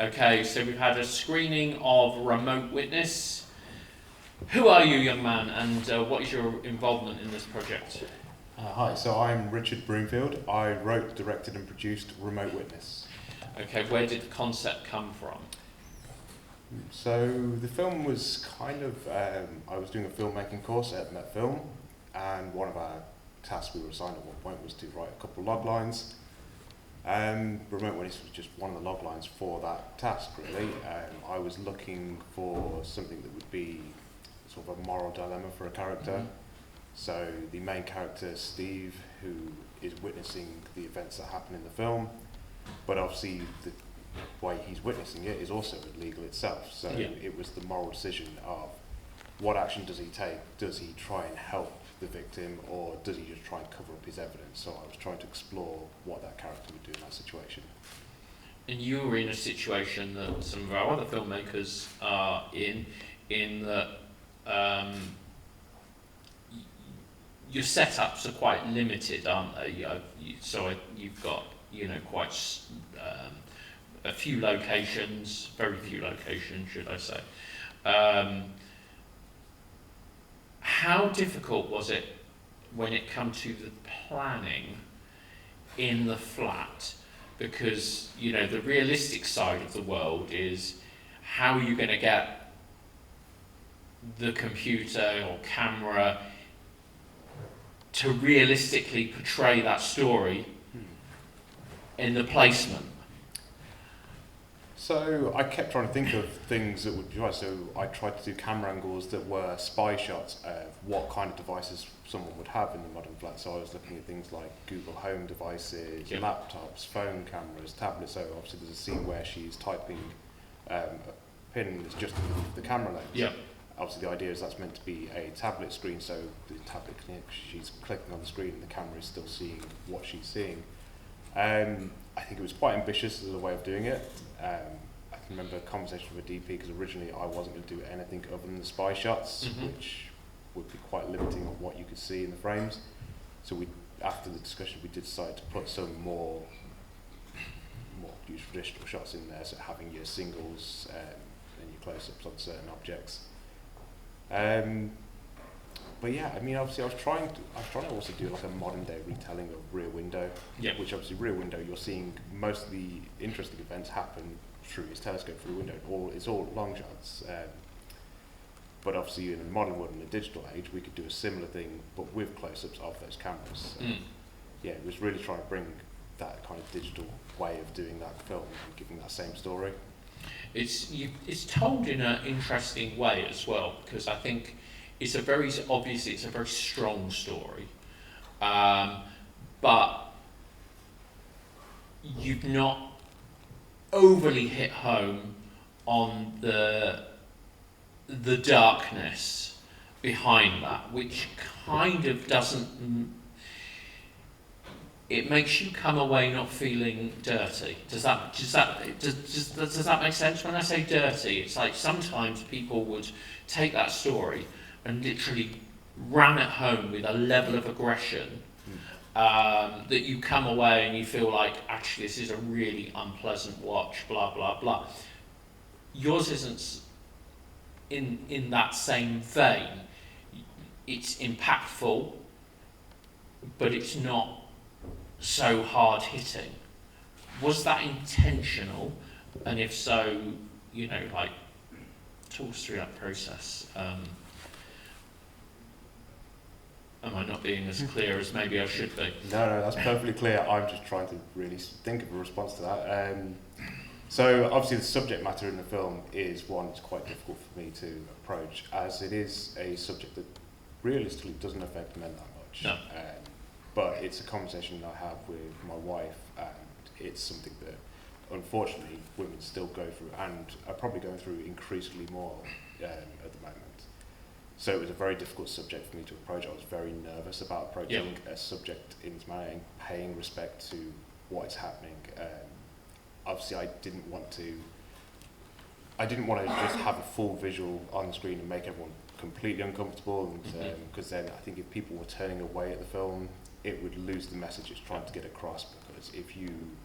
Okay, so we've had a screening of Remote Witness. Who are you, young man, and what is your involvement in this project? Hi, so I'm Richard Broomfield. I wrote, directed and produced Remote Witness. Okay, where did the concept come from? So the film was kind of, I was doing a filmmaking course at Met Film, and one of our tasks we were assigned at one point was to write a couple of log lines. Remote Witness was just one of the log lines for that task, really. I was looking for something that would be sort of a moral dilemma for a character. Mm-hmm. So the main character, Steve, who is witnessing the events that happen in the film, but obviously the way he's witnessing it is also illegal itself. So Yeah. it was the moral decision of what action does he take? Does he try and help the victim, or does he just try and cover up his evidence? So I was trying to explore what that character would do in that situation. And you were in a situation that some of our other filmmakers are in that your setups are quite limited, aren't they? You've got quite a few locations, very few locations, should I say. How difficult was it when it come to the planning in the flat? Because the realistic side of the world is how are you going to get the computer or camera to realistically portray that story in the placement? So I kept trying to think of things that would be right. So I tried to do camera angles that were spy shots of what kind of devices someone would have in the modern flat. So I was looking at things like Google Home devices, Yep. laptops, phone cameras, tablets. So obviously there's a scene where she's typing a pin that's just underneath the camera lens. Yeah. Obviously the idea is that's meant to be a tablet screen, so the tablet she's clicking on the screen and the camera is still seeing what she's seeing. I think it was quite ambitious as a way of doing it. I can remember a conversation with a DP because originally I wasn't going to do anything other than the spy shots, Mm-hmm. which would be quite limiting on what you could see in the frames. So after the discussion, we did decide to put some more use traditional shots in there, so having your singles and your close-ups on certain objects. But yeah, I mean, obviously, I was trying to also do like a modern day retelling of Rear Window, Yeah. which obviously Rear Window, you're seeing most of the interesting events happen through his telescope through window. It's all long shots. But obviously, in a modern world, in a digital age, we could do a similar thing, but with close-ups of those cameras. So, yeah, it was really trying to bring that kind of digital way of doing that film and giving that same story. It's told in an interesting way as well, because I think it's a very strong story, but you've not overly hit home on the darkness behind that, which kind of doesn't. It makes you come away not feeling dirty. Does that make sense? When I say dirty, it's like sometimes people would take that story and literally ram it home with a level of aggression that you come away and you feel like, actually, this is a really unpleasant watch, blah, blah, blah. Yours isn't in that same vein. It's impactful, but it's not so hard hitting. Was that intentional? And if so, talk us through that process. Am I not being as clear as maybe I should be? No, that's perfectly clear. I'm just trying to really think of a response to that. So obviously the subject matter in the film is one that's quite difficult for me to approach, as it is a subject that realistically doesn't affect men that much. No. But it's a conversation I have with my wife, and it's something that unfortunately women still go through and are probably going through increasingly more at the moment. So it was a very difficult subject for me to approach. I was very nervous about approaching a subject in this manner and paying respect to what is happening. Obviously, I didn't want to just have a full visual on the screen and make everyone completely uncomfortable, and because then I think if people were turning away at the film, it would lose the message it's trying to get across, because cameras.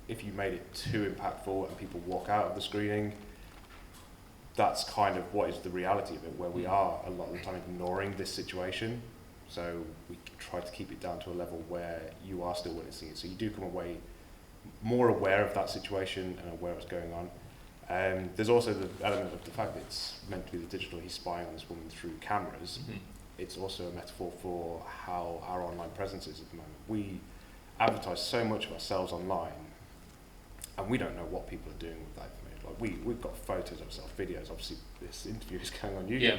If you made it too impactful and people walk out of the screening, that's kind of what is the reality of it, where we are a lot of the time ignoring this situation. So we try to keep it down to a level where you are still witnessing it. So you do come away more aware of that situation and aware of what's going on. There's also the element of the fact that it's meant to be the digital, he's spying on this woman through cameras. Mm-hmm. It's also a metaphor for how our online presence is at the moment. We advertise so much of ourselves online, and we don't know what people are doing with that information. Like we've got photos of ourselves, videos. Obviously, this interview is going on YouTube. Yeah.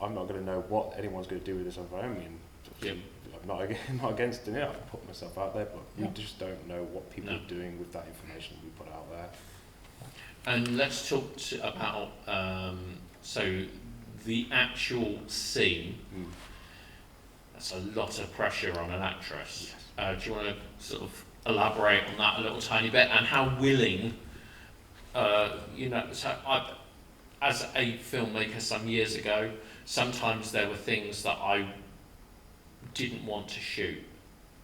I'm not going to know what anyone's going to do with this on their own. I mean, Yeah. I'm not against it. I put myself out there, but Yeah. we just don't know what people are doing with that information we put out there. And let's talk about so the actual scene. That's a lot of pressure on an actress. Yes. Do you want to sort of elaborate on that a little tiny bit, and how willing, so as a filmmaker some years ago, sometimes there were things that I didn't want to shoot,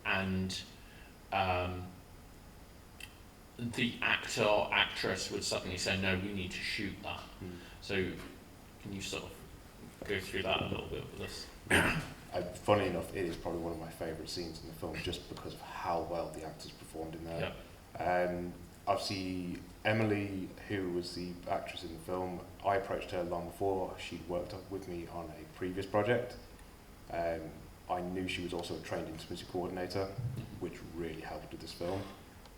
and the actor or actress would suddenly say, no, we need to shoot that. So can you sort of go through that a little bit with us? Funny enough, it is probably one of my favourite scenes in the film, just because of how well the actors performed in there. Yeah. Obviously, Emily, who was the actress in the film, I approached her long before she'd worked with me on a previous project. I knew she was also a trained intimacy coordinator, which really helped with this film.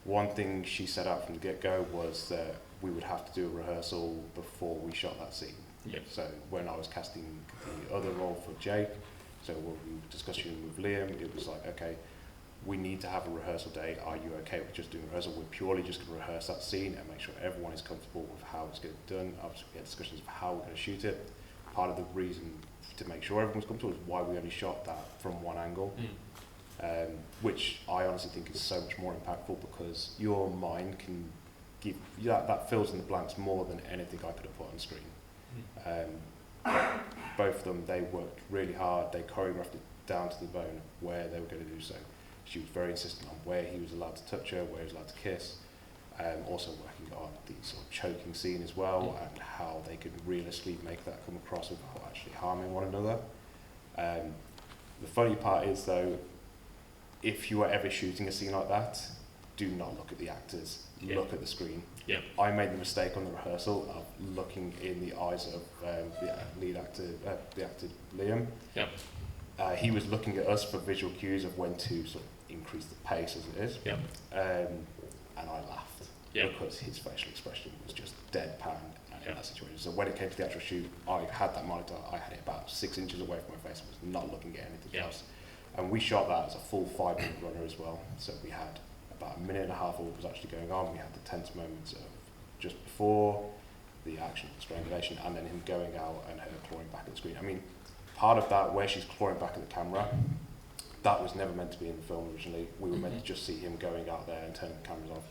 One thing she set out from the get-go was that we would have to do a rehearsal before we shot that scene. Yep. So when I was casting the other role for Jake, so when we were discussing with Liam, it was like, okay, we need to have a rehearsal day. Are you okay with just doing a rehearsal? We're purely just going to rehearse that scene and make sure everyone is comfortable with how it's going to be done. Obviously, we had discussions of how we're going to shoot it. Part of the reason to make sure everyone's comfortable is why we only shot that from one angle. Which I honestly think is so much more impactful, because your mind can give that fills in the blanks more than anything I could have put on screen. Both of them, they worked really hard. They choreographed it down to the bone of where they were going to do so. She was very insistent on where he was allowed to touch her, where he was allowed to kiss. Also working on the sort of choking scene as well, and how they could realistically make that come across without actually harming one another. The funny part is, though, if you are ever shooting a scene like that, do not look at the actors, look at the screen. Yeah. I made the mistake on the rehearsal of looking in the eyes of the lead actor, the actor Liam. Yep. He was looking at us for visual cues of when to sort of increase the pace as it is. Yep. And I laughed. Yep. Because his facial expression was just deadpan in that situation. So when it came to the actual shoot, I had that monitor, I had it about 6 inches away from my face, I was not looking at anything else. And we shot that as a full 5-minute runner as well. So we had about a minute and a half of what was actually going on. We had the tense moments of just before, the action, the strangulation, and then him going out and her clawing back at the screen. I mean, part of that, where she's clawing back at the camera, that was never meant to be in the film originally. We were meant to just see him going out there and turning the cameras off.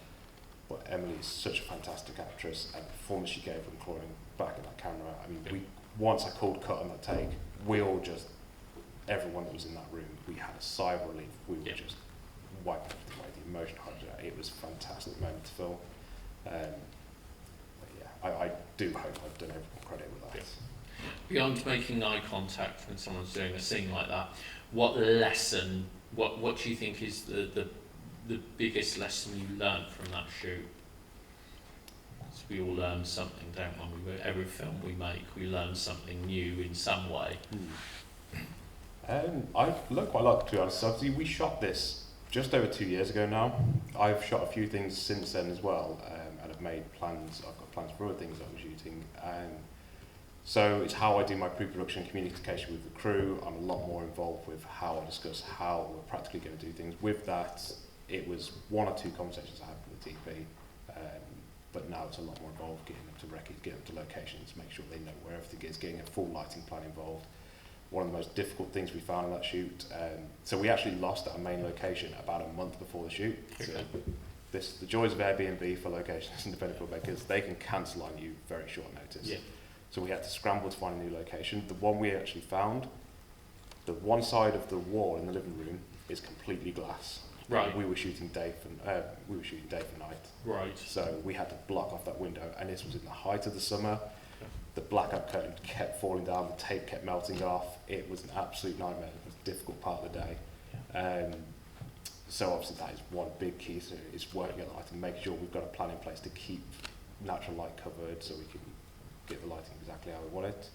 But Emily is such a fantastic actress, and the performance she gave from clawing back at that camera. I mean, once I called cut on that take, we all just, everyone that was in that room, we had a sigh of relief. We were just wiping everything away, the emotion hard. It was a fantastic moment to film. I do hope I've done everyone credit with that. Beyond making eye contact when someone's doing a scene like that, what lesson, what do you think is the biggest lesson you learned from that shoot? Because we all learn something, don't we? Every film we make, we learn something new in some way. I learned quite a lot, to be honest. Obviously, we shot this just over 2 years ago now. I've shot a few things since then as well, and I've made plans. I've got plans for other things I'm shooting. So it's how I do my pre-production communication with the crew. I'm a lot more involved with how I discuss how we're practically going to do things. With that, it was 1 or 2 conversations I had with the DP, but now it's a lot more involved, getting them to records, getting them to locations, make sure they know where everything is, getting a full lighting plan involved. One of the most difficult things we found in that shoot. So we actually lost our main location about a month before the shoot. Okay. So the joys of Airbnb for locations independent filmmakers, they can cancel on you very short notice. Yeah. So we had to scramble to find a new location. The one we actually found, the one side of the wall in the living room is completely glass. Right. We were shooting day for night. Right. So we had to block off that window, and this was in the height of the summer. The blackout curtain kept falling down, the tape kept melting off. It was an absolute nightmare. It was a difficult part of the day. So obviously that is one big key to it, is working at night and making sure we've got a plan in place to keep natural light covered so we can get the lighting exactly how we want it.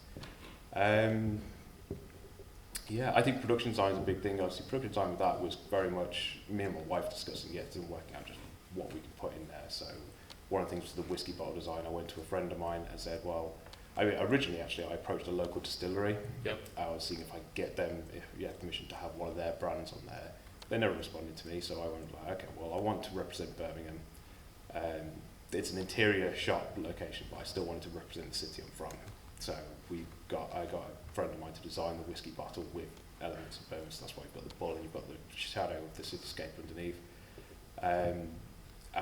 Yeah, I think production design is a big thing. Obviously, production design with that was very much me and my wife discussing it and working out just what we could put in there. So one of the things was the whiskey bottle design. I went to a friend of mine and said, well, I mean, originally actually I approached a local distillery. Yep. I was seeing if I could get them, if we had permission to have one of their brands on there. They never responded to me, so I went like, okay, well, I want to represent Birmingham. It's an interior shop location, but I still wanted to represent the city I'm from. So I got a friend of mine to design the whiskey bottle with elements of Birmingham. So that's why you've got the bull and you've got the shadow of the cityscape underneath. And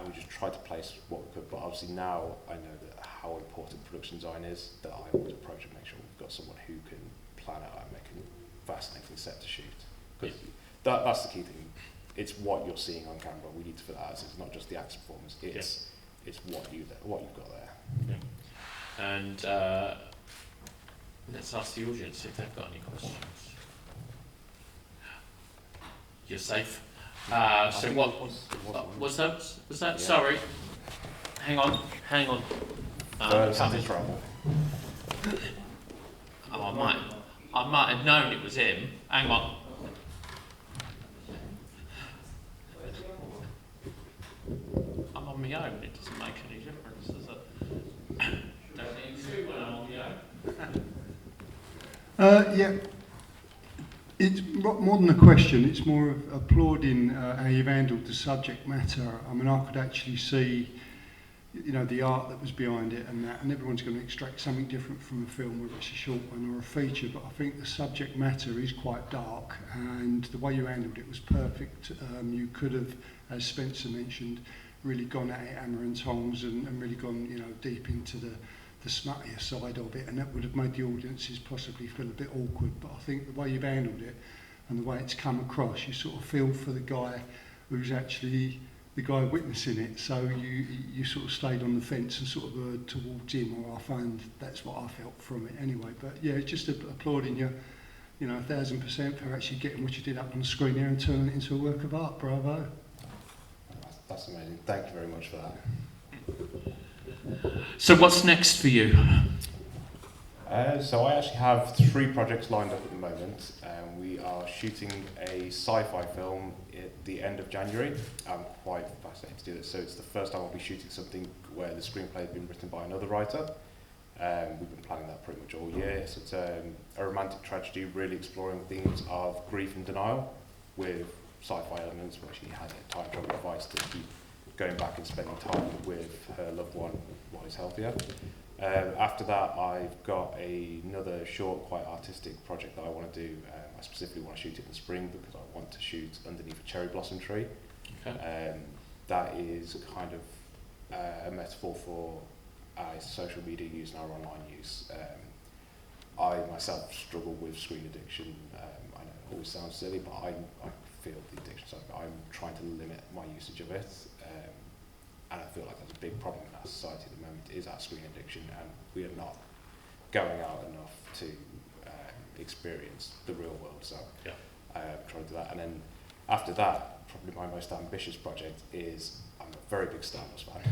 we just tried to place what we could, but obviously now I know that how important production design is, that I always approach and make sure we've got someone who can plan out and make a fascinating set to shoot. Because that's the key thing. It's what you're seeing on camera. We need to put that as it's not just the acting performance. It's what you've got there. Yeah. And let's ask the audience if they've got any questions. You're safe. So what was that? Yeah. Sorry. Hang on. Something trouble. Oh, I might have known it was him. Hang on. I'm on my own. It doesn't make any difference, does it? Don't need to when I'm on my own. Yeah. It's more than a question, it's more of applauding how you've handled the subject matter. I mean, I could actually see, the art that was behind it and that, and everyone's going to extract something different from a film, whether it's a short one or a feature, but I think the subject matter is quite dark, and the way you handled it was perfect. You could have, as Spencer mentioned, really gone at it hammer and tongs and really gone, deep into the smuttier side of it, and that would have made the audiences possibly feel a bit awkward. But I think the way you've handled it and the way it's come across, you sort of feel for the guy who's actually the guy witnessing it. So you sort of stayed on the fence and sort of towards him, or I found that's what I felt from it anyway. But yeah, just applauding you, 1,000% for actually getting what you did up on the screen there and turning it into a work of art. Bravo. That's amazing. Thank you very much for that. So what's next for you? So I actually have 3 projects lined up at the moment. We are shooting a sci-fi film at the end of January. I'm quite fascinated to do this. So it's the first time I'll be shooting something where the screenplay has been written by another writer. We've been planning that pretty much all year. So it's a romantic tragedy, really exploring themes of grief and denial with sci-fi elements, where she had a time travel device to keep going back and spending time with her loved one while he's healthier. After that, I've got another short, quite artistic project that I want to do. I specifically want to shoot it in the spring because I want to shoot underneath a cherry blossom tree. Okay. That is kind of a metaphor for social media use and our online use. I myself struggle with screen addiction. I know it always sounds silly, but I feel the addiction side. I'm trying to limit my usage of it. And I feel like that's a big problem in our society at the moment, is our screen addiction, and we are not going out enough to experience the real world. So trying to do that. And then after that, probably my most ambitious project is, I'm a very big Star Wars fan,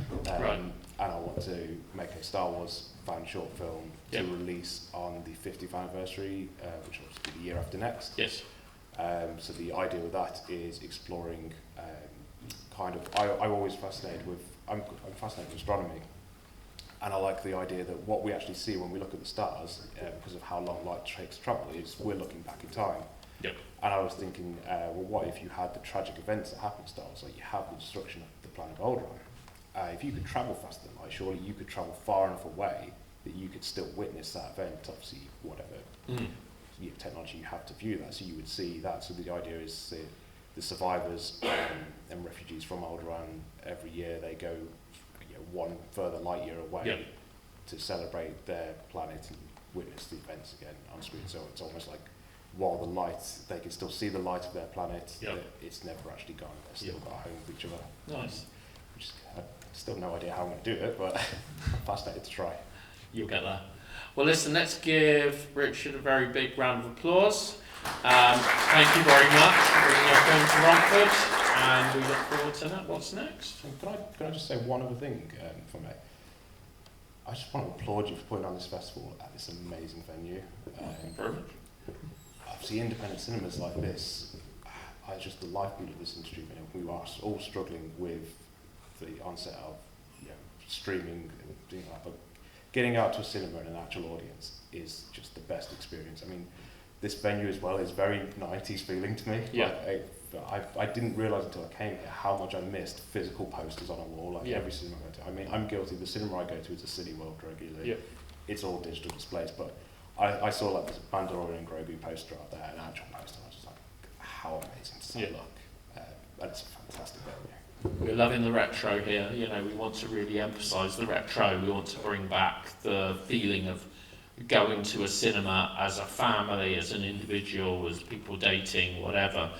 and I want to make a Star Wars fan short film to release on the 50th anniversary, which will be the year after next. Yes. So the idea with that is exploring I'm always fascinated with, I'm fascinated with astronomy, and I like the idea that what we actually see when we look at the stars, because of how long light takes to travel, is we're looking back in time. Yep. And I was thinking, well, what if you had the tragic events that happen to stars, like you have the destruction of the planet Alderaan? If you could travel faster than light, surely you could travel far enough away that you could still witness that event. Obviously, whatever technology you have to view that, so you would see that. So the idea is the survivors and refugees from Alderaan, every year they go one further light year away to celebrate their planet and witness the events again on screen. So it's almost like while they can still see the light of their planet, Yep. it's never actually gone. They've still Yep. got a home with each other. Nice. Which I still no idea how I'm going to do it, but I'm fascinated to try. You'll get there. Well, listen, let's give Richard a very big round of applause. Thank you very much for bringing your film to Romford, and we look forward to that. What's next? And can I just say one other thing, if I may? I just want to applaud you for putting on this festival at this amazing venue. Very much. Obviously, independent cinemas like this are just the lifeblood of this industry. You know, we are all struggling with the onset of streaming and doing that, but getting out to a cinema and an actual audience is just the best experience. I mean, this venue as well is very 90s feeling to me. Yeah. Like, I didn't realise until I came here how much I missed physical posters on a wall, like Yeah. every cinema I go to. I mean, I'm guilty. The cinema I go to is a City World regularly. Yeah. It's all digital displays, but I saw like this Mandalorian Grogu poster out there, an actual poster. I was just like, how amazing does that Yeah. look? That's a fantastic venue. We're loving the retro here. You know, we want to really emphasise the retro. We want to bring back the feeling of going to a cinema as a family, as an individual, as people dating, whatever.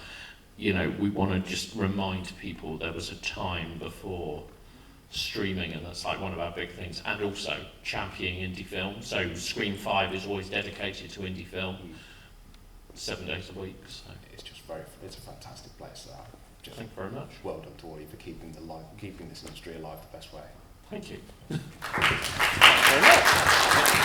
You know, we want to just remind people there was a time before streaming, and that's like one of our big things. And also championing indie film. So Screen 5 is always dedicated to indie film, 7 days a week. So It's just it's a fantastic place. Just thank you very much. well done to all of you for keeping this industry alive the best way. Thank you. Thanks very much.